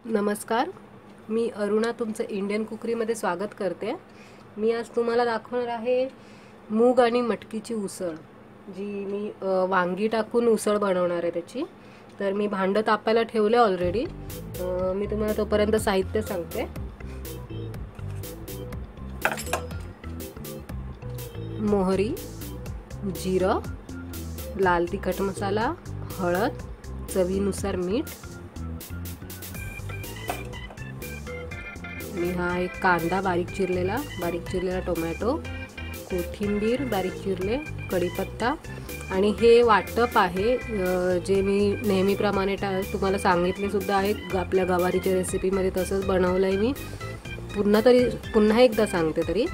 नमस्कार, मी अरुणा तुमचं इंडियन कुकरीमध्ये स्वागत करते। मी आज तुम्हाला दाखवणार आहे मूग आणि मटकीची उसळ, जी मी वांगी टाकून उसळ बनवणार आहे त्याची। तर मी भांडं तापायला ठेवले ऑलरेडी। मी तुम्हाला तोपर्यंत साहित्य सांगते। मोहरी, जिरं, लाल तिखट मसाला, हळद, चवीनुसार मीठ आणि हा एक कांदा बारीक चिरलेला टोमॅटो, कोथिंबीर बारीक चिरले, कढीपत्ता आणि हे वाटप आहे जे मी नेहमीप्रमाणे तुम्हाला सांगितले सुद्धा आहे आपल्या गवारीच्या रेसिपीमध्ये, तसंच बनवलंय मी। पुन्हा एकदा सांगते तरी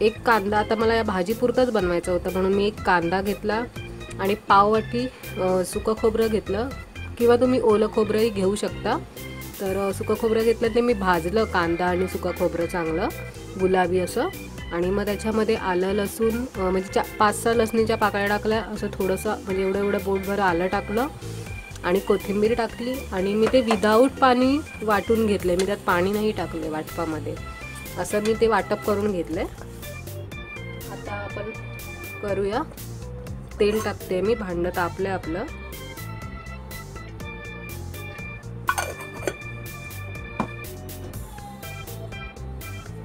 एक कांदा, आता मला या भाजीपुरताच बनवायचा होता म्हणून मी एक कांदा घेतला आणि पाववाटी सुकं खोबरं घेतलं, किंवा तुम्ही ओलं खोबरंही घेऊ शकता। तर सुकं खोबरं घेतलं ते मी भाजलं, कांदा आणि सुकं खोबरं चांगलं गुलाबी असं, आणि मग त्याच्यामध्ये आलं लसूण म्हणजे 5-6 लसणीच्या पाकळ्या टाकल्या, असं थोडंसं म्हणजे एवढं बोटभर आलं टाकलं आणि कोथिंबीर टाकली आणि मी ते विदाऊट पाणी वाटून घेतले। मी त्यात पाणी नाही टाकले वाटपामध्ये, असं मी ते वाटप करून घेतले। आता आपण करूया। तेल टाकते मी, भांडं तापलं आपलं।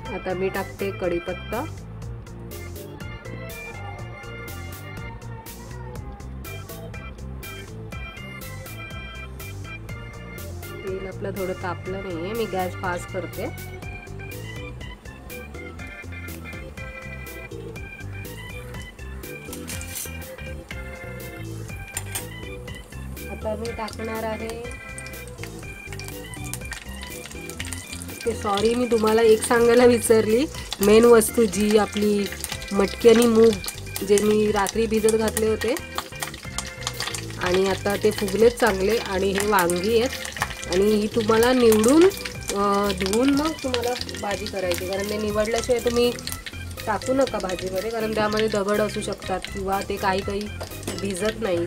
आता मी टाकते कढीपत्ता, तेल आपलं थोडं तापलं नाहीये, मी गॅस फास्ट करते। आता मी टाकणार आहे सॉरी, मी तुम्हाला एक सांगायला विसरली, मेन वस्तू जी आपली मटकी आणि मूग जे मी रात्री भिजत घातले होते आणि आता ते फुगलेत चांगले, आणि हे वांगी आहेत आणि ही तुम्हाला निवडून धुवून मग तुम्हाला भाजी करायची, कारण ते निवडल्याशिवाय तुम्ही टाकू नका भाजीमध्ये, कारण त्यामध्ये दगड असू शकतात किंवा ते काही भिजत नाही,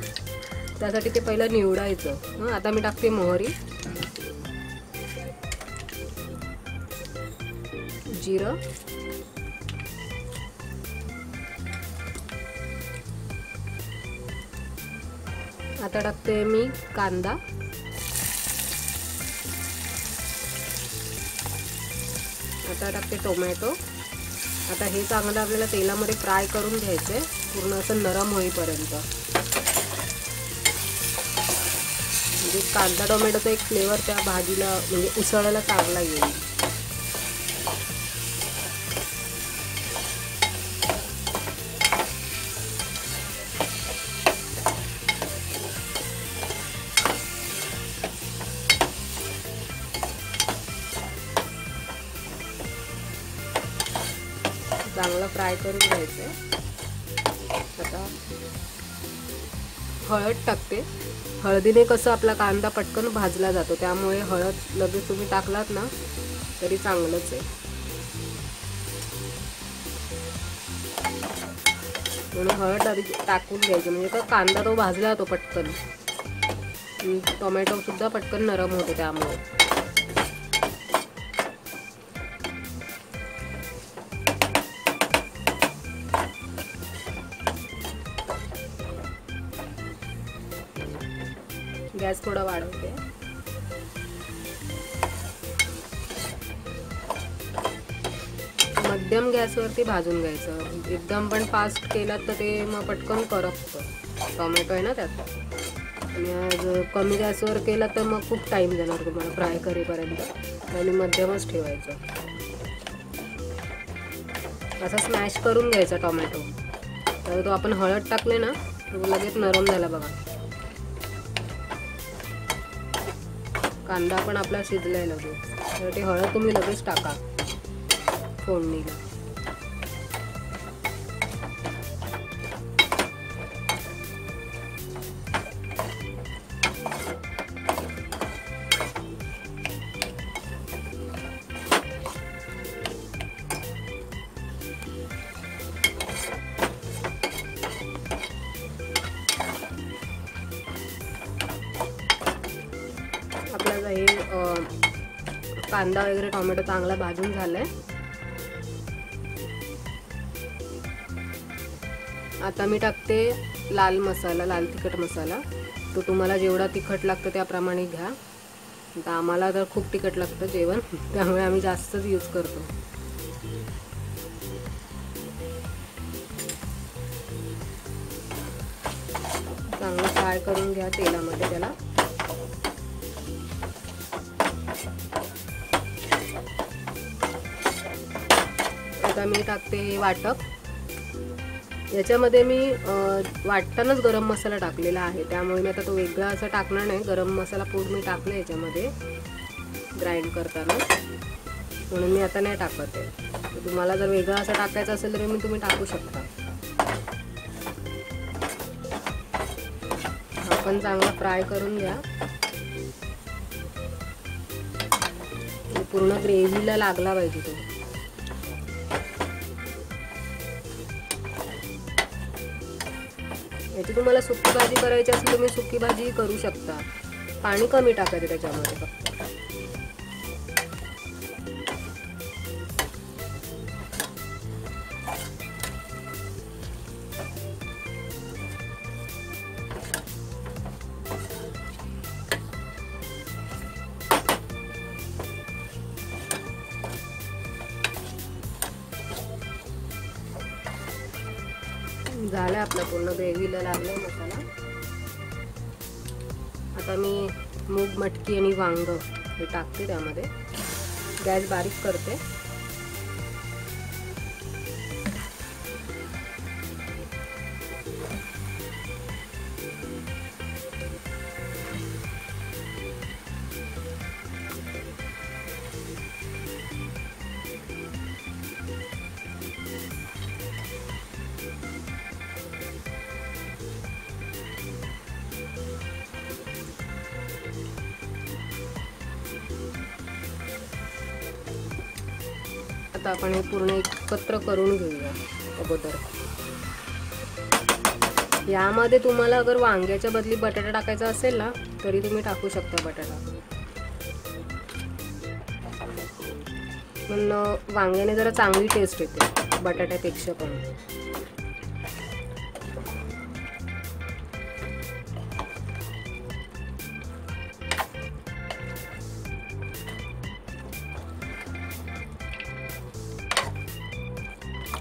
त्यासाठी ते पहिलं निवडायचं। आता मी टाकते मोहरी, जिरं, आता टाकते मी कांदा, आता टाकते टोमॅटो। आता हे चांगलं आपल्याला तेलामध्ये फ्राय करून घ्यायचे, पूर्ण असं नरम होईपर्यंत, म्हणजे कांदा टोमॅटोचा एक फ्लेवर त्या भाजीला म्हणजे उसळायला चांगला येईल। चांगलं फ्राय करून घ्यायचं। आता हळद टाकते। हळदीने कसं आपला कांदा पटकन भाजला जातो, त्यामुळे हळद लगेच तुम्ही टाकलात ना तरी चांगलंच आहे, म्हणून हळद आधी टाकून घ्यायची, म्हणजे का कांदा तो भाजला जातो पटकन, टोमॅटो सुद्धा पटकन नरम होतो त्यामुळे। गॅस थोडा वाढवते। मध्यम गॅसवरती भाजून घ्यायचं, एकदम पण फास्ट केलात तर ते मग पटकन करपतं, टोमॅटो आहे ना त्यात, आणि जर कमी गॅसवर केला तर मग खूप टाईम जाणार तुम्हाला फ्राय करेपर्यंत, आणि मध्यमच ठेवायचं। असा स्मॅश करून घ्यायचा टोमॅटो, तर तो आपण हळद टाकले ना तो लगेच नरम झाला बघा। कांदा पण आपला शिजलाय लगेच, तर ते हळद तुम्ही लगेच टाका फोडणीला। कांदा वगैरे टोमॅटो चांगला भाजून झालाय। आता मी टाकते लाल मसाला, लाल तिखट मसाला। तो तुम्हाला जेवढा तिखट लागतं त्याप्रमाणे घ्या। आता आम्हाला तर खूप तिखट लागतं जेवण, त्यामुळे आम्ही जास्तच यूज करतो। चांगलं फ्राय करून घ्या तेलामध्ये त्याला। आता मी टाकते हे वाटप। याच्यामध्ये मी वाटतानाच गरम मसाला टाकलेला आहे, त्यामुळे मी आता तो वेगळा असं टाकणार नाही। गरम मसाला पूड मी टाकला याच्यामध्ये ग्राइंड करताना, म्हणून मी आता नाही टाकत आहे। तुम्हाला जर वेगळा असं टाकायचं असेल तर तुम्ही टाकू शकता। हा पण चांगला फ्राय करून घ्या। पूर्ण ग्रेव्हीला लागला पाहिजे तो। याची तुम्हाला सुकी भाजी करायची असेल तुम्ही सुकी भाजी करू शकता। पाणी कमी टाकायचं त्याच्यामध्ये फक्त। झाला आपला पूर्ण ग्रेव्हीला लागलाय मसाला। आता मी मूग, मटकी आणि वांग हे टाकते त्यामध्ये। गॅस बारीक करते। आता आपण हे पूर्ण एकत्र करून घेऊया अगोदर। यामध्ये तुम्हाला अगर वांग्याच्या बदली बटाटा टाकायचा असेल ना तरी तुम्ही टाकू शकता बटाटा, पण वांग्याने जरा चांगली टेस्ट येते बटाट्यापेक्षा पण।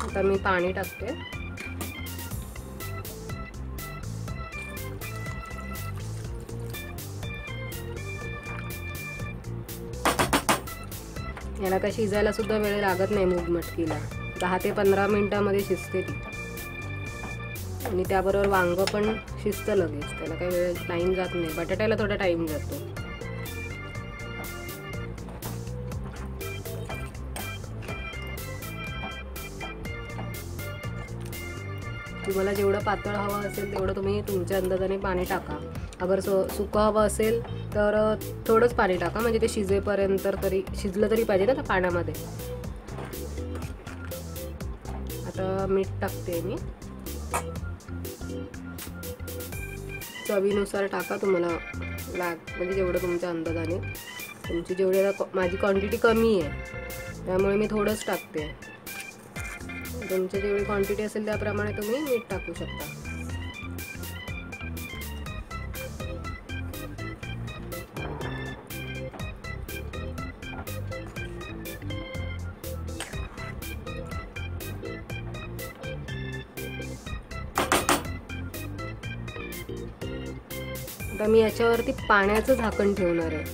आता मी पाणी टाकते। याला काय शिजायला सुद्धा वेळ लागत नाही। मूग मटकीला 10 ते 15 मिनिटांमध्ये शिजते ती, आणि त्याबरोबर वांग पण शिजतं लगेच, त्याला काही वेळ टाइम जात नाही। बटाट्याला थोडा टाइम जातो। तुम्हाला जेवढं पातळ हवं असेल तेवढं तुम्ही तुमच्या अंदाजाने पाणी टाका। अगर सुकं हवं असेल तर थोडंच पाणी टाका, म्हणजे ते शिजेपर्यंत तरी शिजलं तरी पाहिजे ना त्या पाण्यामध्ये। आता मीठ टाकते मी, चवीनुसार टाका तुम्हाला म्हणजे जेवढं तुमच्या अंदाजाने। तुमची जेवढी माझी क्वांटिटी कमी आहे त्यामुळे मी थोडंच टाकते। तुमची जेवढी क्वांटिटी असेल त्याप्रमाणे तुम्ही मीठ टाकू शकता। आता मी याच्यावरती पाण्याचं झाकण ठेवणार आहे,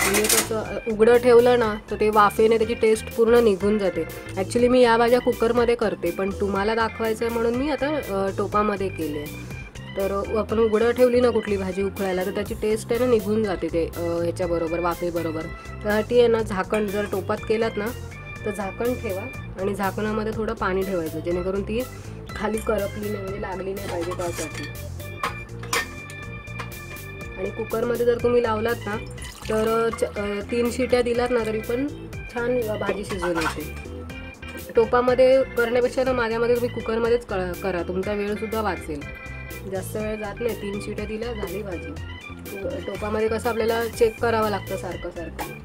म्हणजे कसं उघडं ठेवलं ना तर ते वाफेने त्याची टेस्ट पूर्ण निघून जाते। ॲक्च्युली मी या भाज्या कुकरमध्ये करते, पण तुम्हाला दाखवायचं आहे म्हणून मी आता टोपामध्ये केले। तर आपण उघडं ठेवली ना कुठली भाजी उकळायला तर त्याची टेस्ट आहे ना निघून जाते ते ह्याच्याबरोबर, वाफेबरोबर। त्यासाठी आहे ना झाकण जर टोपात केलात ना तर झाकण ठेवा, आणि झाकणामध्ये थोडं पाणी ठेवायचं जेणेकरून ती खाली करपली नाही, म्हणजे लागली नाही पाहिजे त्यासाठी। आणि कुकरमध्ये जर तुम्ही लावलात ना तर 3 शिट्या दिलात ना तरी पण छान भाजी शिजून येते। टोपामध्ये करण्यापेक्षा ना माझ्यामध्ये तुम्ही कुकरमध्येच करा, तुमचा वेळसुद्धा वाचेल, जास्त वेळ जात नाही। 3 शिट्या दिल्या झाली भाजी। टोपामध्ये कसं आपल्याला चेक करावं लागतं सारखं सारखं।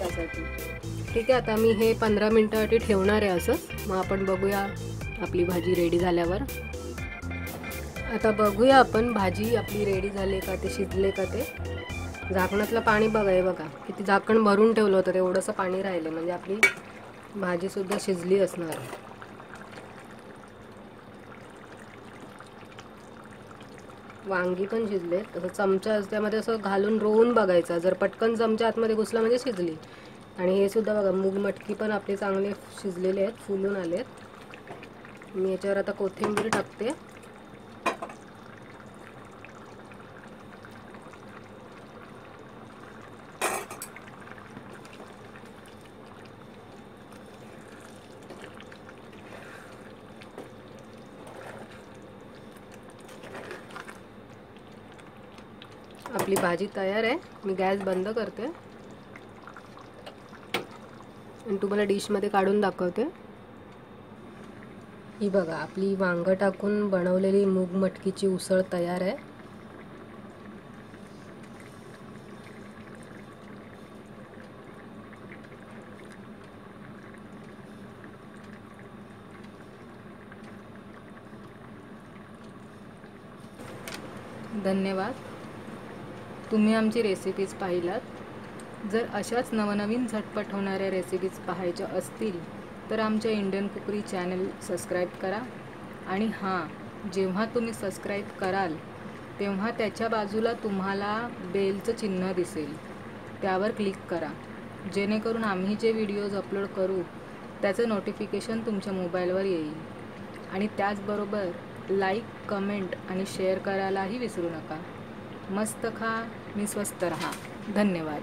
त्यासाठी. ठीक आहे, आता मी हे 15 मिनटासाठी ठेवणार आहे असंच. मग आपण बघूया आपली भाजी रेडी झाल्यावर. आता बघूया आपण भाजी आपली रेडी झाली का, ते शिजले का ते. झाकणातलं पाणी बघा, हे बघा किती झाकण भरून ठेवलं होतं तेवढंसं पाणी राहिलं, म्हणजे आपली भाजीसुद्धा शिजली असणार. वांगी पण शिजले. तसं चमचा त्यामध्ये असं घालून रोवून बघायचा, जर पटकन चमचा आतमध्ये घुसला म्हणजे शिजली. आणि हे सुद्धा बघा, मूग मटकी पण आपले चांगले शिजलेले आहेत, फुलून आलेत. मी याच्यावर आता कोथिंबीर टाकते. आपली भाजी तयार आहे. मी गॅस बंद करते आणि तुम्हाला डिशमध्ये काढून दाखवते. ही बघा, आपली वांगं टाकून बनवलेली मूग मटकीची उसळ तयार आहे. धन्यवाद, तुम्ही आमची रेसिपीज पाहिलात. जर अशाच नवनवीन झटपट होणाऱ्या रेसिपीज पाहायच्या असतील तर आमच्या इंडियन कुकरी चॅनल सबस्क्राईब करा. आणि हां, जेव्हा तुम्ही सबस्क्राईब कराल तेव्हा त्याच्या बाजूला तुम्हाला बेलचं चिन्ह दिसेल, त्यावर क्लिक करा, जेणेकरून आम्ही जे व्हिडिओज अपलोड करू त्याचं नोटिफिकेशन तुमच्या मोबाईलवर येईल. आणि त्याचबरोबर लाईक, कमेंट आणि शेअर करायलाही विसरू नका. मस्त खा, मी स्वस्त रहा. धन्यवाद.